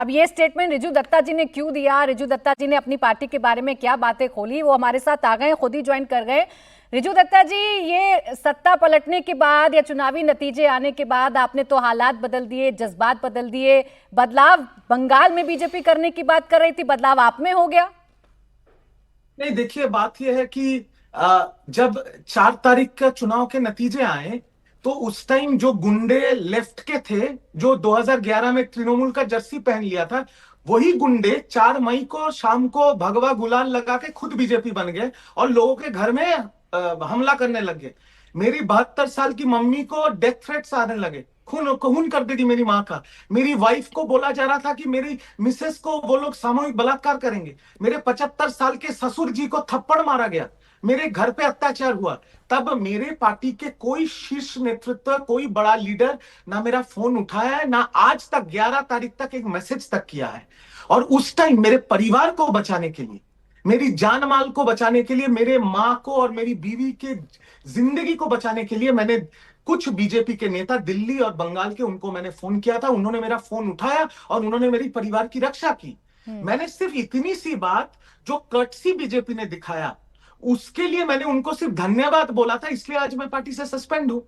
अब ये स्टेटमेंट रिजू दत्ता जी ने क्यों दिया, रिजू दत्ता जी ने अपनी पार्टी के बारे में क्या बातें खोली, वो हमारे साथ आ गए, खुद ही ज्वाइन कर गए। रिजू दत्ता जी, ये सत्ता पलटने के बाद या चुनावी नतीजे आने के बाद आपने तो हालात बदल दिए, जज्बात बदल दिए। बदलाव बंगाल में बीजेपी करने की बात कर रही थी, बदलाव आप में हो गया? नहीं, देखिए, बात यह है कि जब 4 तारीख का चुनाव के नतीजे आए तो उस टाइम जो गुंडे लेफ्ट के थे, जो 2011 में तृणमूल का जर्सी पहन लिया था, वही गुंडे 4 मई को शाम को भगवा गुलाल लगा के खुद बीजेपी बन गए और लोगों के घर में हमला करने लग गए। मेरी 72 साल की मम्मी को डेथ थ्रेट्स आने लगे, खून खून कर देगी मेरी माँ का। मेरी वाइफ को बोला जा रहा था कि मेरी मिसेस को वो लोग सामूहिक बलात्कार करेंगे। मेरे 75 साल के ससुर जी को थप्पड़ मारा गया, मेरे घर पे अत्याचार हुआ। तब मेरे पार्टी के कोई शीर्ष नेतृत्व, कोई बड़ा लीडर ना मेरा फोन उठाया है, ना आज तक 11 तारीख तक एक मैसेज तक किया है। और उस टाइम मेरे परिवार को बचाने के लिए, मेरी जान माल को बचाने के लिए, मेरे माँ को और मेरी बीवी के जिंदगी को बचाने के लिए मैंने कुछ बीजेपी के नेता दिल्ली और बंगाल के, उनको मैंने फोन किया था। उन्होंने मेरा फोन उठाया और उन्होंने मेरी परिवार की रक्षा की। मैंने सिर्फ इतनी सी बात, जो कर्टसी बीजेपी ने दिखाया, उसके लिए मैंने उनको सिर्फ धन्यवाद बोला था, इसलिए आज मैं पार्टी से सस्पेंड हूं।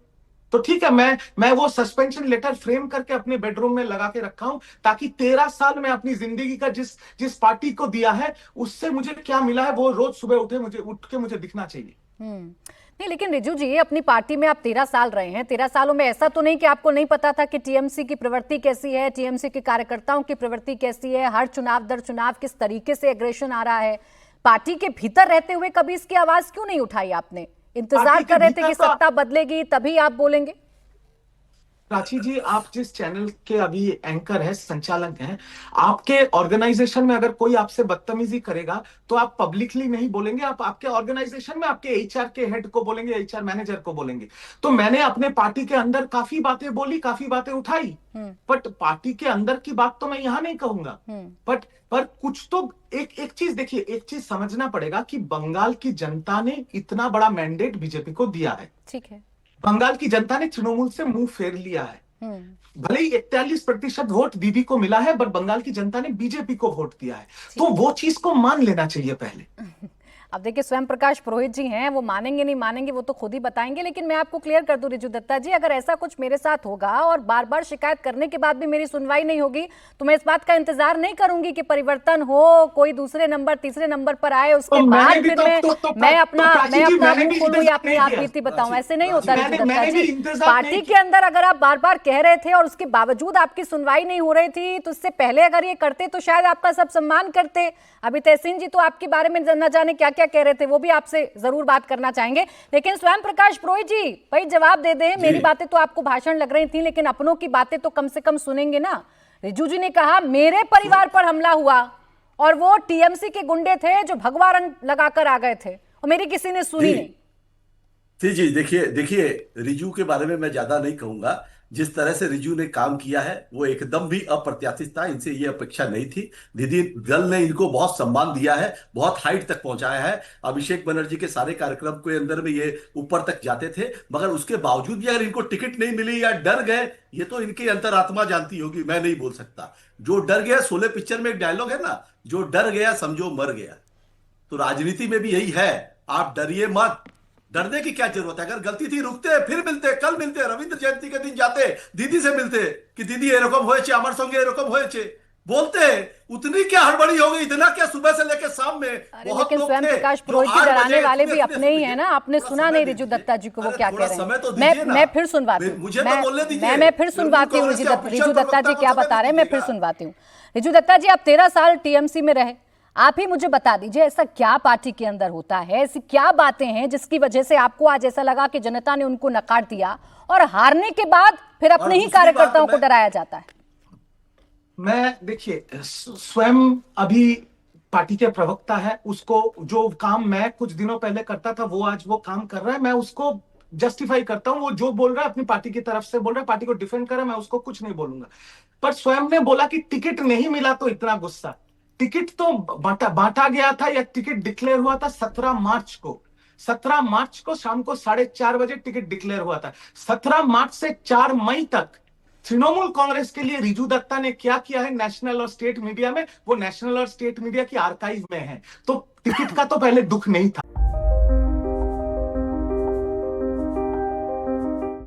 तो ठीक है, मैं वो सस्पेंशन लेटर फ्रेम करके अपने बेडरूम में लगा के रखा हूं, ताकि 13 साल में अपनी जिंदगी का जिस जिस पार्टी को दिया है, उससे मुझे क्या मिला है, वो रोज सुबह उठ के मुझे दिखना चाहिए। नहीं, लेकिन रिजू जी, अपनी पार्टी में आप 13 साल रहे हैं। 13 सालों में ऐसा तो नहीं कि आपको नहीं पता था कि टीएमसी की प्रवृत्ति कैसी है, टीएमसी के कार्यकर्ताओं की प्रवृत्ति कैसी है, हर चुनाव दर चुनाव किस तरीके से एग्रेशन आ रहा है। पार्टी के भीतर रहते हुए कभी इसकी आवाज क्यों नहीं उठाई आपने? इंतजार कर रहे थे कि सत्ता बदलेगी तभी आप बोलेंगे? प्राची जी, आप जिस चैनल के अभी एंकर हैं, संचालक हैं, आपके ऑर्गेनाइजेशन में अगर कोई आपसे बदतमीजी करेगा तो आप पब्लिकली नहीं बोलेंगे, आप आपके ऑर्गेनाइजेशन में आपके एचआर के हेड को बोलेंगे, एचआर मैनेजर को बोलेंगे। तो मैंने अपने पार्टी के अंदर काफी बातें बोली, काफी बातें उठाई, बट पार्टी के अंदर की बात तो मैं यहां नहीं कहूंगा। बट पर कुछ तो एक एक चीज देखिए, एक चीज समझना पड़ेगा कि बंगाल की जनता ने इतना बड़ा मैंडेट बीजेपी को दिया है। ठीक है। बंगाल की जनता ने तृणमूल से मुंह फेर लिया है। भले ही 41% वोट दीदी को मिला है, बट बंगाल की जनता ने बीजेपी को वोट दिया है। तो वो चीज को मान लेना चाहिए पहले। अब देखिए, स्वयं प्रकाश पुरोहित जी हैं, वो मानेंगे नहीं मानेंगे वो तो खुद ही बताएंगे। लेकिन मैं आपको क्लियर कर दूं रिजू दत्ता जी, अगर ऐसा कुछ मेरे साथ होगा और बार बार शिकायत करने के बाद भी मेरी सुनवाई नहीं होगी, तो मैं इस बात का इंतजार नहीं करूंगी कि परिवर्तन हो, कोई दूसरे नंबर तीसरे नंबर पर आए, उसके बाद फिर मैं अपना मुंह खोलूं या अपनी आप बीती बताऊं। ऐसे नहीं होता रिजू दत्ता जी। पार्टी के अंदर अगर आप बार बार कह रहे थे और उसके बावजूद आपकी सुनवाई नहीं हो रही थी, तो इससे पहले अगर ये करते तो शायद आपका सब सम्मान करते। अभी तहसीन जी तो आपके बारे में न जाने क्या क्या कह रहे थे, वो भी आपसे जरूर बात करना चाहेंगे। लेकिन स्वयं प्रकाश पुरोहित जी, भाई जवाब दे दें। मेरी बातें तो आपको भाषण लग रही थी, लेकिन अपनों की बातें तो कम से कम सुनेंगे ना। रिजू जी ने कहा मेरे परिवार पर हमला हुआ और वो टीएमसी के गुंडे थे जो भगवा रंग लगाकर आ गए थे, और मेरी किसी ने सुनी नहीं। जी जी, देखिए देखिए, रिजू के बारे में मैं ज्यादा नहीं कहूंगा। जिस तरह से रिजू ने काम किया है वो एकदम भी अप्रत्याशित था, इनसे ये अपेक्षा नहीं थी। दीदी दल ने इनको बहुत सम्मान दिया है, बहुत हाइट तक पहुंचाया है। अभिषेक बनर्जी के सारे कार्यक्रम के अंदर में ये ऊपर तक जाते थे, मगर उसके बावजूद भी अगर इनको टिकट नहीं मिली या डर गए, ये तो इनकी अंतरात्मा जानती होगी, मैं नहीं बोल सकता। जो डर गया, शोले पिक्चर में एक डायलॉग है ना, जो डर गया समझो मर गया। तो राजनीति में भी यही है, आप डरिए मत। डरने की क्या जरूरत है? अगर गलती थी रुकते, फिर मिलते, कल मिलते, रविंद्र जयंती के दिन जाते, दीदी से मिलते कि दीदी एरकम होए अमर संगे एरकम होए बोलते। उतनी क्या हड़बड़ी हो गई, इतना क्या सुबह से लेकर शाम में बहुत लेकिन लोग स्वयं थे प्रकाश जो पुरोहित जी 8 डराने बजे वाले भी अपने अपने ही है ना। आपने सुना नहीं रिजू दत्ता जी को वो क्या कह रहे समय तो हैं? दीजिए ना। मैं फिर सुनवाती हूँ। मुझे तो बोलने दीजिए। मैं फिर सुनवाती हूँ रिजू दत्ता जी क्या बता रहे हैं, मैं फिर सुनवाती हूँ। रिजू दत्ता जी, आप 13 साल टीएमसी में रहे, आप ही मुझे बता दीजिए ऐसा क्या पार्टी के अंदर होता है, ऐसी क्या बातें हैं जिसकी वजह से आपको आज ऐसा लगा कि जनता ने उनको नकार दिया और हारने के बाद फिर अपने ही कार्यकर्ताओं को डराया जाता है? मैं देखिए, स्वयं अभी पार्टी के प्रवक्ता है, उसको जो काम मैं कुछ दिनों पहले करता था वो आज वो काम कर रहा है, मैं उसको जस्टिफाई करता हूं। वो जो बोल रहा है अपनी पार्टी की तरफ से बोल रहा है, पार्टी को डिफेंड कर रहा है, मैं उसको कुछ नहीं बोलूंगा। पर स्वयं ने बोला कि टिकट नहीं मिला तो इतना गुस्सा। टिकट तो बांटा बांटा गया था, या टिकट डिक्लेयर हुआ था 17 मार्च को। 17 मार्च को शाम को 4:30 बजे टिकट डिक्लेयर हुआ था। 17 मार्च से 4 मई तक तृणमूल कांग्रेस के लिए रिजू दत्ता ने क्या किया है नेशनल और स्टेट मीडिया में, वो नेशनल और स्टेट मीडिया की आर्काइव में है। तो टिकट का तो पहले दुख नहीं था।